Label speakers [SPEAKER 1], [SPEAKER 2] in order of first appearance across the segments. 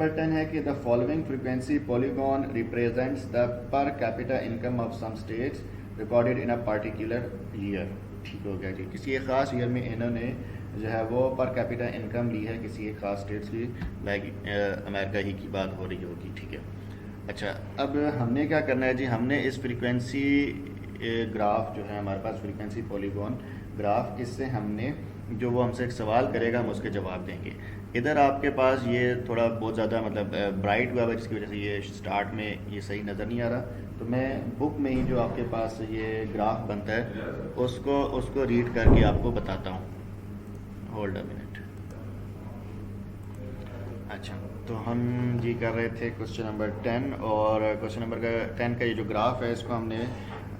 [SPEAKER 1] Number 10 है कि the following frequency polygon represents the per capita income of some states recorded in a particular year. ठीक हो गया जी, किसी एक ख़ास ईयर में इन्होंने जो है वो पर कैपिटा इनकम ली है किसी एक ख़ास स्टेट्स की, लाइक अमेरिका ही की बात हो रही होगी। ठीक है, अच्छा अब हमने क्या करना है जी, हमने इस फ्रीक्वेंसी ग्राफ जो है हमारे पास फ्रीक्वेंसी पॉलीगॉन ग्राफ, इससे हमने जो वो हमसे एक सवाल करेगा हम उसके जवाब देंगे। इधर आपके पास ये थोड़ा बहुत ज़्यादा मतलब ब्राइट हुआ है जिसकी वजह से ये स्टार्ट में ये सही नज़र नहीं आ रहा, तो मैं बुक में ही जो आपके पास ये ग्राफ बनता है उसको रीड करके आपको बताता हूँ। Hold a minute. अच्छा, तो हम जी कर रहे थे क्वेश्चन नंबर 10, और क्वेश्चन नंबर 10 का ये जो ग्राफ है इसको हमने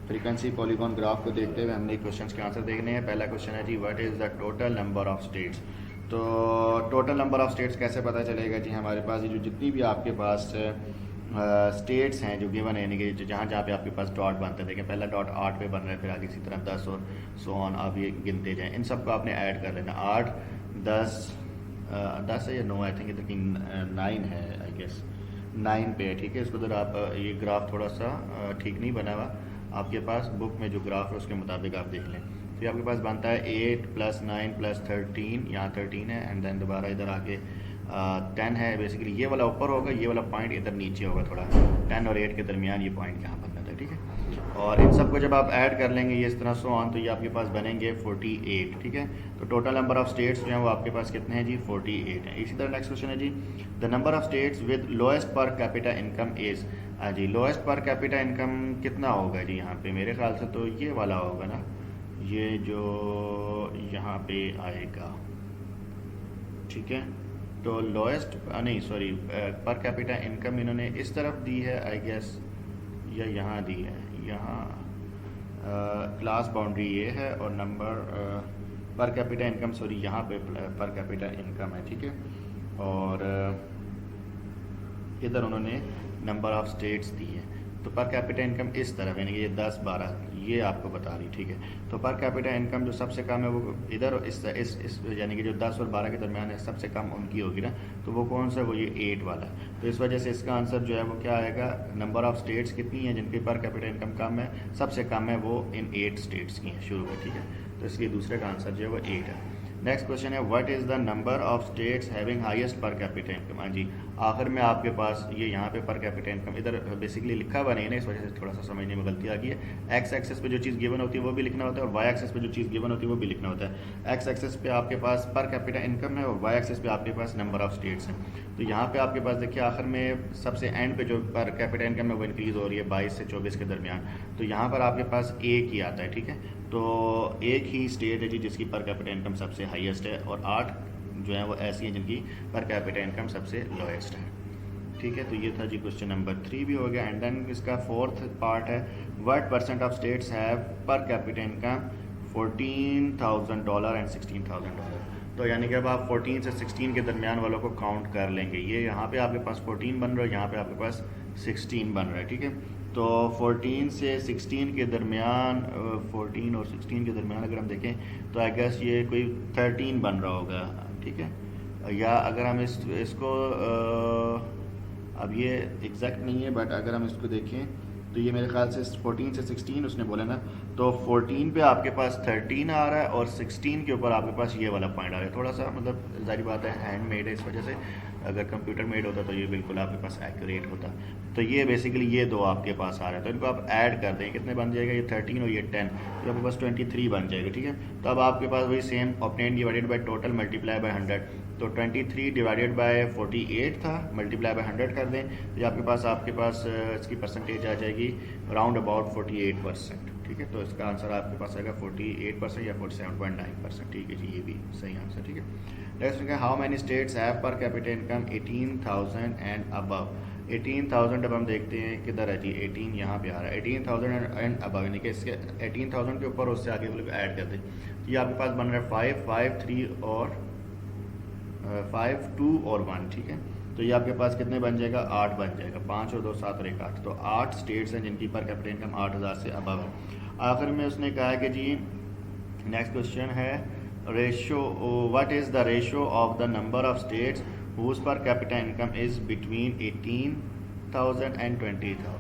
[SPEAKER 1] फ्रीक्वेंसी पॉलीगॉन ग्राफ को देखते हुए हमने क्वेश्चंस के आंसर देखने हैं। पहला क्वेश्चन है जी, what is the total number of states. तो टोटल नंबर ऑफ स्टेट्स कैसे पता चलेगा जी, हमारे पास ये जो जितनी भी आपके पास स्टेट्स हैं जो गिवन है, यानी कि जहाँ जहाँ पे आपके पास डॉट बनते हैं, देखें पहला डॉट 8 पे बन रहा है, फिर आगे इसी तरह 10 और सो ऑन आप ये गिनते जाएँ, इन सबको आपने ऐड कर लेना। 8 10 है या 9, आई थिंक इधर की 9 है, आई गेस 9 पे है। ठीक है, इसको उधर आप ये ग्राफ थोड़ा सा ठीक नहीं बना हुआ, आपके पास बुक में जो ग्राफ है उसके मुताबिक आप देख लें। फिर आपके पास बनता है 8 + 9 + 13, यहाँ 13 है, एंड देन दोबारा इधर आके 10 है। बेसिकली ये वाला ऊपर होगा, ये वाला पॉइंट इधर नीचे होगा, थोड़ा 10 और 8 के दरमियान ये पॉइंट यहाँ बनता है। ठीक है, और इन सबको जब आप ऐड कर लेंगे ये इस तरह सो ऑन, तो ये आपके पास बनेंगे 48। ठीक है, तो टोटल नंबर ऑफ स्टेट्स जो हैं वो आपके पास कितने हैं जी, 48 हैं। इसी तरह नेक्स्ट क्वेश्चन है जी, the number of states with lowest per capita income is. हाँ जी, लोएस्ट पर कैपिटा इनकम कितना होगा जी, यहाँ पे मेरे ख्याल से तो ये वाला होगा ना, ये जो यहाँ पे आएगा। ठीक है, तो लोएस्ट नहीं सॉरी पर कैपिटा इनकम इन्होंने इस तरफ दी है आई गेस, या यहाँ दी है, यहाँ क्लास बाउंड्री ये है और नंबर पर कैपिटा इनकम सॉरी यहाँ पे पर कैपिटा इनकम है। ठीक है, और इधर उन्होंने नंबर ऑफ स्टेट्स दी है, तो पर कैपिटा इनकम इस तरफ यानी कि ये 10 12 ये आपको बता रही। ठीक है, तो पर कैपिटा इनकम जो सबसे कम है वो इधर इस यानी कि जो 10 और 12 के दरमियान है सबसे कम उनकी होगी ना, तो वो कौन सा, वो ये 8 वाला है। तो इस वजह से इसका आंसर जो है वो क्या आएगा, नंबर ऑफ स्टेट्स कितनी है जिनकी पर कैपिटा इनकम कम है, सबसे कम है वो इन 8 स्टेट्स की है शुरू में। ठीक है, तो इसलिए दूसरे का आंसर जो है वो 8 है। नेक्स्ट क्वेश्चन है, what is the number of states having highest पर कैपिटा इनकम। हाँ जी, आखिर में आपके पास ये यहाँ पे पर कैपिटा इनकम इधर बेसिकली लिखा हुआ नहीं है ना, इस वजह से थोड़ा सा समझने में गलती आ गई है। एक्स एक्सेस पे जो चीज़ गिवन होती है वो भी लिखना होता है, और वाई एक्सेस पे जो चीज़ गिवन होती है वो भी लिखना होता है। एक्स एक्सेस पे आपके पास पर कैपिटा इनकम है और वाई एक्सेस पे आपके पास नंबर ऑफ स्टेट्स हैं। तो यहाँ पे आपके पास देखिए आखिर में सबसे एंड पे जो पर कैपिटा इनकम है वो इंक्रीज़ हो रही है 22 से 24 के दरमियान, तो यहाँ पर आपके पास एक ही आता है। ठीक है, तो एक ही स्टेट है जी जिसकी पर कैपिटा इनकम सबसे हाईएस्ट है, और 8 जो है वो ऐसी हैं जिनकी पर कैपिटा इनकम सबसे लोएस्ट है। ठीक है, तो ये था जी क्वेश्चन नंबर 3 भी हो गया। एंड देन इसका फोर्थ पार्ट है, व्हाट % ऑफ स्टेट्स हैव पर कैपिटा इनकम $14,000 एंड $16,000। तो यानी कि अब आप 14 से 16 के दरमियान वालों को काउंट कर लेंगे, ये यहाँ पे आपके पास 14 बन रहा है, यहाँ पे आपके पास 16 बन रहा है। ठीक है, तो 14 से 16 के दरमियान 14 और 16 के दरमियान अगर हम देखें तो आई गेस ये कोई 13 बन रहा होगा। ठीक है, या अगर हम इसको अब ये एग्जैक्ट नहीं है, बट अगर हम इसको देखें तो ये मेरे ख्याल से 14 से 16 उसने बोला ना, तो 14 पे आपके पास 13 आ रहा है और 16 के ऊपर आपके पास ये वाला पॉइंट आ रहा है। थोड़ा सा मतलब जारी बात है हैंडमेड है, इस वजह से अगर कंप्यूटर मेड होता तो ये बिल्कुल आपके पास एक्यूरेट होता। तो ये बेसिकली ये दो आपके पास आ रहा है, तो इनको आप ऐड कर दें, कितने बन जाएगा, ये 13 और ये 10, तो आपके पास 23 बन जाएगा। ठीक है, तो अब आपके पास वही same obtain divided by total multiply by 100, तो 23 डिवाइडेड बाय 48 था, मल्टीप्लाई बाय 100 कर दें तो आपके पास इसकी परसेंटेज आ जाएगी अराउंड अबाउट 48%। ठीक है, तो इसका आंसर आपके पास आएगा 48% या 47.9%। ठीक है जी, ये भी सही आंसर। ठीक है, नेक्स्ट है, हाउ मैनी स्टेट्स हैव पर कैपिटा इनकम 18,000 एंड अबव। 18,000 अब हम देखते हैं किधर है जी, 18 यहाँ पे आ रहा है, 18,000 एंड अबव यानी कि इसके 18,000 के ऊपर उससे आगे वाले को ऐड कर दें, तो ये आपके पास बन रहा है 5 5 3 और 5 2 और 1। ठीक है, तो ये आपके पास कितने बन जाएगा, 8 बन जाएगा, 5 और 2 7 और 1 8, तो 8 स्टेट्स हैं जिनकी पर कैपिटा इनकम 8,000 से अबव है। आखिर में उसने कहा कि जी नेक्स्ट क्वेश्चन है, ratio, what is the ratio of the number of states whose per capita income is between 18,000 and 20,000।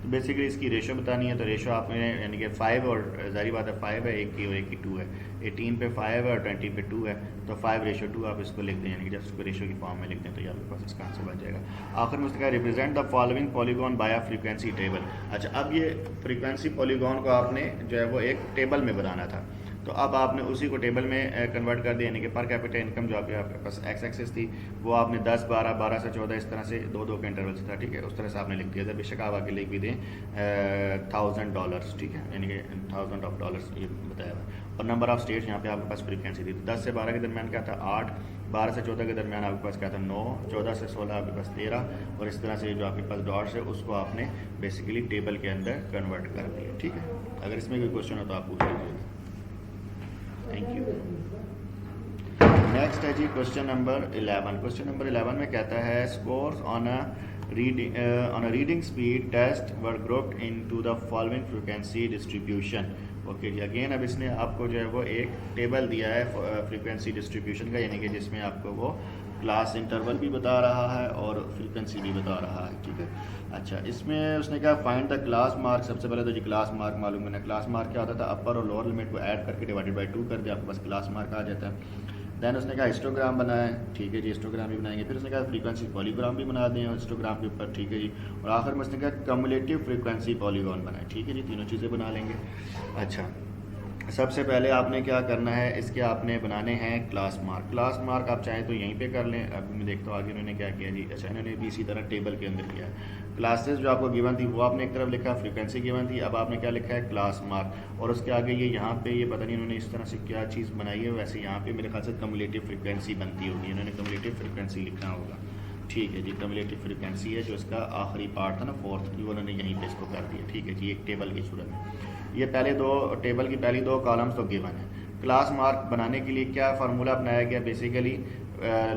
[SPEAKER 1] तो बेसिकली इसकी रेशो बतानी है, तो रेशो आपने यानी कि 5 और जारी बात है 5 है एक की और एक की 2 है, 18 पे 5 है और 20 पे 2 है, तो 5:2 आप इसको लिख दें, यानी कि जब इसको रेशो की फॉर्म में लिख दें तो ये आपके पास इसका आंसर बन जाएगा। आखिर में उसने कहा represent the following polygon by a frequency table. अच्छा, अब ये फ्रीक्वेंसी पॉलीगॉन को आपने जो है वो एक टेबल में बनाना था, तो अब आपने उसी को टेबल में कन्वर्ट कर दिया, यानी कि पर कैपिटा इनकम जो आपके पास एक्स एक्सिस थी वो आपने 10, 12, 12 से 14 इस तरह से 2-2 के इंटरवल से था, ठीक है, उस तरह से आपने लिख दिया था। बेशक आप आगे लिख भी दें $1,000, ठीक है, यानी कि $1,000 ये बताया हुआ। और नंबर ऑफ स्टेट्स यहाँ पे आपके पास फ्रीक्वेंसी थी, 10 से 12 के दरमियान क्या था 8, 12 से 14 के दरमियान आपके पास क्या था 9, 14 से 16 आपके पास 13, और इस तरह से जो आपके पास डॉट्स है उसको आपने बेसिकली टेबल के अंदर कन्वर्ट कर दिया, ठीक है। अगर इसमें कोई क्वेश्चन हो तो आप पूछ लीजिएगा। Thank you. नेक्स्ट है जी क्वेश्चन नंबर 11। क्वेश्चन नंबर 11 में कहता है scores on a reading speed test were grouped into the following frequency distribution. Okay जी, अगेन अब इसने आपको जो है वो एक टेबल दिया है फ्रीक्वेंसी डिस्ट्रीब्यूशन का, यानी कि जिसमें आपको वो क्लास इंटरवल भी बता रहा है और फ्रीक्वेंसी भी बता रहा है, ठीक है। अच्छा, इसमें उसने कहा फाइंड द क्लास मार्क। सबसे पहले तो जी क्लास मार्क मालूम करना। क्लास मार्क क्या होता था, अपर और लोअर लिमिट को ऐड करके डिवाइडेड बाई 2 कर दिया, आपके पास क्लास मार्क आ जाता है। दैन उसने कहा हिस्टोग्राम बनाए, ठीक है जी, हिस्टोग्राम भी बनाएंगे। फिर उसने कहा फ्रीक्वेंसी पॉलीग्राम भी बना दें हिस्टोग्राम के ऊपर, ठीक है जी। और आखिर में उसने कहा कम्युलेटिव फ्रीक्वेंसी पॉलीगॉन बनाए, ठीक है जी, तीनों चीज़ें बना लेंगे। अच्छा, सबसे पहले आपने क्या करना है, इसके आपने बनाने हैं क्लास मार्क। क्लास मार्क आप चाहें तो यहीं पे कर लें। अब मैं देखता हूँ आगे इन्होंने क्या किया जी। अच्छा, इन्होंने भी इसी तरह टेबल के अंदर किया है। क्लासेस जो आपको गिवन थी वो आपने एक तरफ लिखा, फ्रीक्वेंसी गिवन थी, अब आपने क्या लिखा है क्लास मार्क, और उसके आगे ये यहाँ पे ये पता नहीं इन्होंने इस तरह से क्या चीज़ बनाई है, वैसे यहाँ पे मेरे ख्याल से कम्युलेटिव फ्रीक्वेंसी बनती होगी, इन्होंने कम्युलेटिव फ्रीक्वेंसी लिखना होगा, ठीक है जी। कम्युलेटिव फ्रीक्वेंसी है जो इसका आखिरी पार्ट था ना 4th, जो उन्होंने यहीं पे इसको कर दिया, ठीक है जी, एक टेबल की सूरत में। ये पहले दो टेबल की पहली 2 कॉलम्स तो गिवन है। क्लास मार्क बनाने के लिए क्या फार्मूला अपनाया गया, basically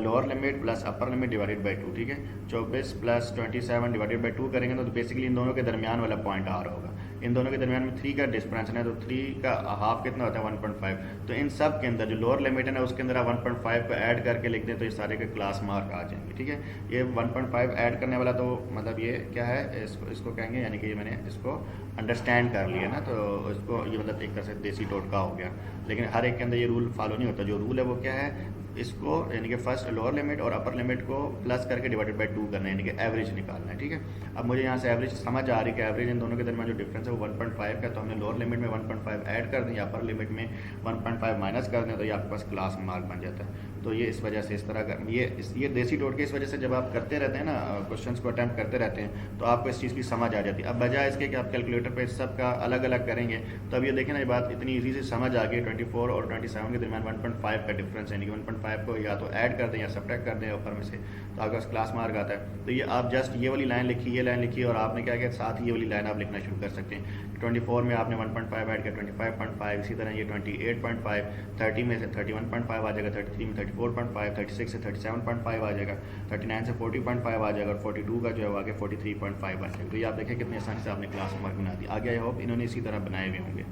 [SPEAKER 1] lower limit plus upper limit divided by 2, ठीक है। 24 प्लस 27 डिवाइडेड बाई 2 करेंगे तो बेसिकली इन दोनों के दरमियान वाला पॉइंट आर होगा। इन दोनों के दरमियान में 3 का डिफरेंस है, तो 3 का हाफ कितना होता है 1.5। तो इन सब के अंदर जो लोअर लिमिट है ना उसके अंदर आप 1.5 को ऐड करके लिख दें तो ये सारे के क्लास मार्क आ जाएंगे, ठीक है। ये 1.5 ऐड करने वाला तो मतलब ये क्या है, इसको कहेंगे, यानी कि ये मैंने इसको अंडरस्टैंड कर लिया ना, तो इसको ये मतलब एक तरह से देसी टोटका हो गया। लेकिन हर एक के अंदर ये रूल फॉलो नहीं होता। जो रूल है वो क्या है, इसको यानी कि फर्स्ट लोअर लिमिट और अपर लिमिट को प्लस करके डिवाइडेड बाई 2 करना है, यानी कि एवरेज निकालना है, ठीक है। अब मुझे यहाँ से एवरेज समझ आ रही है कि एवरेज इन दोनों के दरमियान जो डिफरेंस है वो 1.5 का, तो हमने लोअर लिमिट में 1.5 ऐड कर दें, अपर लिमिट में 1.5 माइनस कर दें, तो ये आपके पास क्लास मार्क बन जाता है। तो ये इस वजह से इस तरह का ये देसी टोटके इस वजह से जब आप करते रहते हैं ना क्वेश्चंस को अटैम्प्ट करते रहते हैं तो आपको इस चीज़ की समझ आ जाती है। अब बजाय इसके कि आप कैलकुलेटर पे सब का अलग अलग करेंगे, तो अब ये देखें ना, ये बात इतनी ईजी से समझ आ गई। 24 और 27 के दरमियान 1.5 का डिफरेंस, यानी कि 1.5 को या तो ऐड कर दें या सब्ट्रैक्ट कर दें ऊपर में से, तो आपके पास क्लास मार्क आता है। तो ये आप जस्ट ये वाली लाइन लिखी, ये लाइन लिखी, और आपने क्या किया साथ ही ये वाली लाइन आप लिखना शुरू कर सकते हैं। 24 में आपने 1.5 ऐड किया 25.5, इसी तरह ये 28.5, 30 में से 31.5 आ जाएगा, 33 में 34.5, 36 से 37.5 आ जाएगा, 39 से 40.5 आ जाएगा, और 42 का जो है वो आगे 43.5 आ जाएगा। तो ये आप देखें कितनी आसानी से आपने क्लास मार्क बना दिया। आगे आई होप इन्होंने इसी तरह बनाए हुए होंगे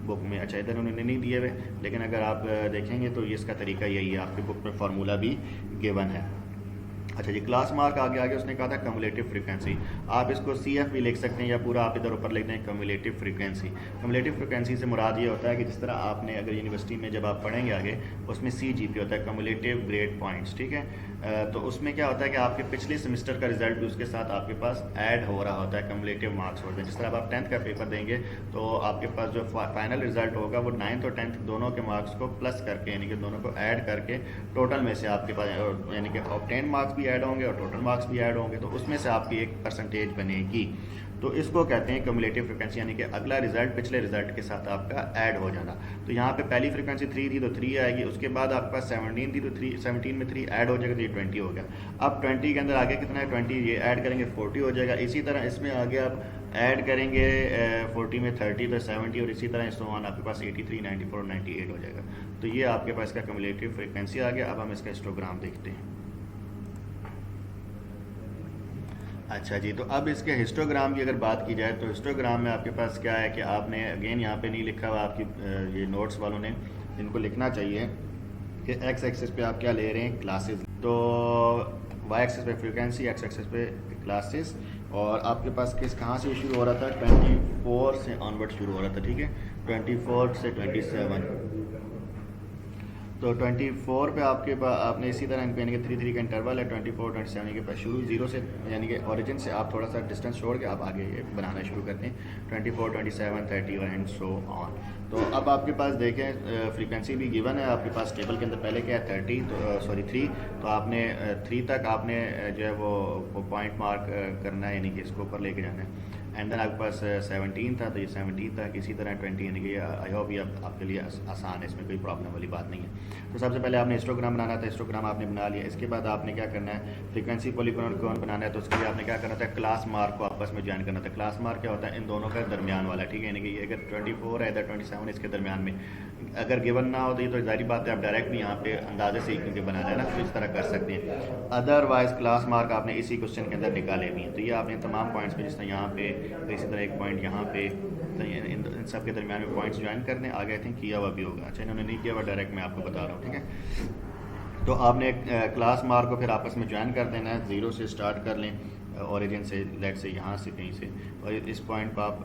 [SPEAKER 1] बुक में। अच्छा, इधर उन्होंने नहीं दिए हुए, लेकिन अगर आप देखेंगे तो ये इसका तरीका यही है, आपकी बुक में फार्मूला भी गिवन है। अच्छा जी, क्लास मार्क आगे उसने कहा था कम्युलेटिव फ्रीक्वेंसी। आप इसको CF भी लिख सकते हैं या पूरा आप इधर ऊपर लिख दें कम्युलेटिव फ्रीक्वेंसी। कम्युलेटिव फ्रीक्वेंसी से मुराद ये होता है कि जिस तरह आपने अगर यूनिवर्सिटी में जब आप पढ़ेंगे आगे, उसमें CGP होता है, कम्युलेटिव ग्रेड पॉइंट्स, ठीक है। तो उसमें क्या होता है कि आपके पिछले सेमेस्टर का रिजल्ट भी उसके साथ आपके पास ऐड हो रहा होता है, कम्युलेटिव मार्क्स होते हैं। जिस तरह आप 10th का पेपर देंगे तो आपके पास जो फाइनल रिजल्ट होगा वो 9th और 10th दोनों के मार्क्स को प्लस करके, यानी कि दोनों को ऐड करके टोटल में से आपके पास यानी कि ऑब्टेन मार्क्स भी ऐड होंगे और टोटल मार्क्स भी ऐड होंगे, तो उसमें से आपकी एक परसेंटेज बनेगी। तो इसको कहते हैं कम्युलेटिव फ्रीक्वेंसी, यानी कि अगला रिजल्ट पिछले रिजल्ट के साथ आपका ऐड हो जाना। तो यहाँ पे पहली फ्रीक्वेंसी 3 थी तो 3 आएगी, उसके बाद आपके पास 17 थी तो 17 में 3 ऐड हो जाएगा तो ये 20 हो गया। अब 20 के अंदर आगे कितना है 20, ये ऐड करेंगे 40 हो जाएगा। इसी तरह इसमें आगे आप ऐड करेंगे 40 में 30 तो 70, और इसी तरह इसको आपके पास 83, 94 और 98 हो जाएगा। तो ये आपके पास इसका कम्युलेटिव फ्रीक्वेंसी आ गया। अब हम इसका हिस्टोग्राम देखते हैं। अच्छा जी, तो अब इसके हिस्टोग्राम की अगर बात की जाए तो हिस्टोग्राम में आपके पास क्या है कि आपने अगेन यहाँ पे नहीं लिखा हुआ, आपकी ये नोट्स वालों ने इनको लिखना चाहिए कि एक्स एक्सिस पे आप क्या ले रहे हैं, क्लासेस। तो वाई एक्सिस पे फ्रीक्वेंसी, एक्स एक्सिस पे क्लासेस। और आपके पास किस कहाँ से शुरू हो रहा था, 24 से ऑनवर्ड शुरू हो रहा था, ठीक है, 24 से 27। तो 24 पे आपने इसी तरह यानी कि 3 3 का इंटरवल है, 24 27 के पास शुरू जीरो से, यानी कि ओरिजिन से आप थोड़ा सा डिस्टेंस छोड़ के आप आगे बनाना शुरू करते हैं, 24 27 30 एंड सो ऑन। तो अब आपके पास देखें फ्रीक्वेंसी भी गिवन है आपके पास टेबल के अंदर, पहले क्या है 30, तो सॉरी 3, तो आपने 3 तक आपने जो है वो पॉइंट मार्क करना है, यानी कि इसको ऊपर लेके जाना है। एंड देन आपके पास 17 था, तो ये 17 तक इसी तरह 20, यानी कि आई होप ये आपके लिए आसान है, इसमें कोई प्रॉब्लम वाली बात नहीं है। तो सबसे पहले आपने हिस्टोग्राम बनाना था, हिस्टोग्राम आपने बना लिया। इसके बाद आपने क्या करना है, फ्रीक्वेंसी पॉलीगॉन कौन बनाना है, तो उसके लिए आपने क्या करना था, क्लास मार्क को आपस में ज्वाइन करना था। क्लास मार्क क्या होता है, इन दोनों का दरमियान वाला, ठीक है, यानी कि अगर 24 है इधर 27 इसके दरमियान में अगर गिवन ना हो तो ये तो जाहिर बात है आप डायरेक्ट भी यहाँ पे अंदाजे से ही क्योंकि बनाना है ना, तो इस तरह कर सकते हैं। अदरवाइज क्लास मार्क आपने इसी क्वेश्चन के अंदर निकाले भी हैं, तो ये आपने तमाम पॉइंट्स पे, जिस तरह यहाँ पे, तो इसी तरह एक पॉइंट यहाँ पे, तो इन सब के दरमियान में पॉइंट्स ज्वाइन करने, आगे आई थिंक किया हुआ भी होगा। अच्छा, इन्होंने नहीं किया हुआ, डायरेक्ट मैं आपको बता रहा हूँ, ठीक है। तो आपने क्लास मार्क को फिर आपस में ज्वाइन कर देना है, 0 से स्टार्ट कर लें, ओरिजिन से, लेट से यहाँ से कहीं से, और इस पॉइंट पर आप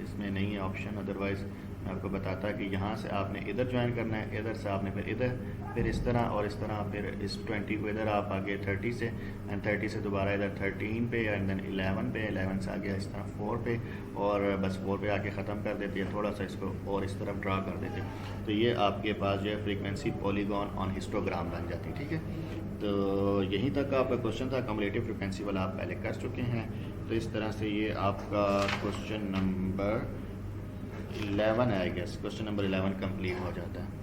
[SPEAKER 1] इसमें नहीं है ऑप्शन, अदरवाइज़ मैं आपको बताता कि यहाँ से आपने इधर ज्वाइन करना है, इधर से आपने फिर इधर, फिर इस तरह और इस तरह, फिर इस 20 को इधर आप आगे 30 से, एंड 30 से दोबारा इधर 13 पे, एंड देन 11 पे, 11 से आगे इस तरह 4 पे, और बस 4 पे आके ख़त्म कर देते हैं, थोड़ा सा इसको और इस तरफ ड्रा कर देते हैं। तो ये आपके पास जो है फ्रीक्वेंसी पॉलीगॉन ऑन हिस्टोग्राम बन जाती है, ठीक है। तो यहीं तक आपका क्वेश्चन था, कम्युलेटिव फ्रीक्वेंसी वाला आप पहले कर चुके हैं। तो इस तरह से ये आपका क्वेश्चन नंबर 11 है, I guess question number 11 complete हो जाता है।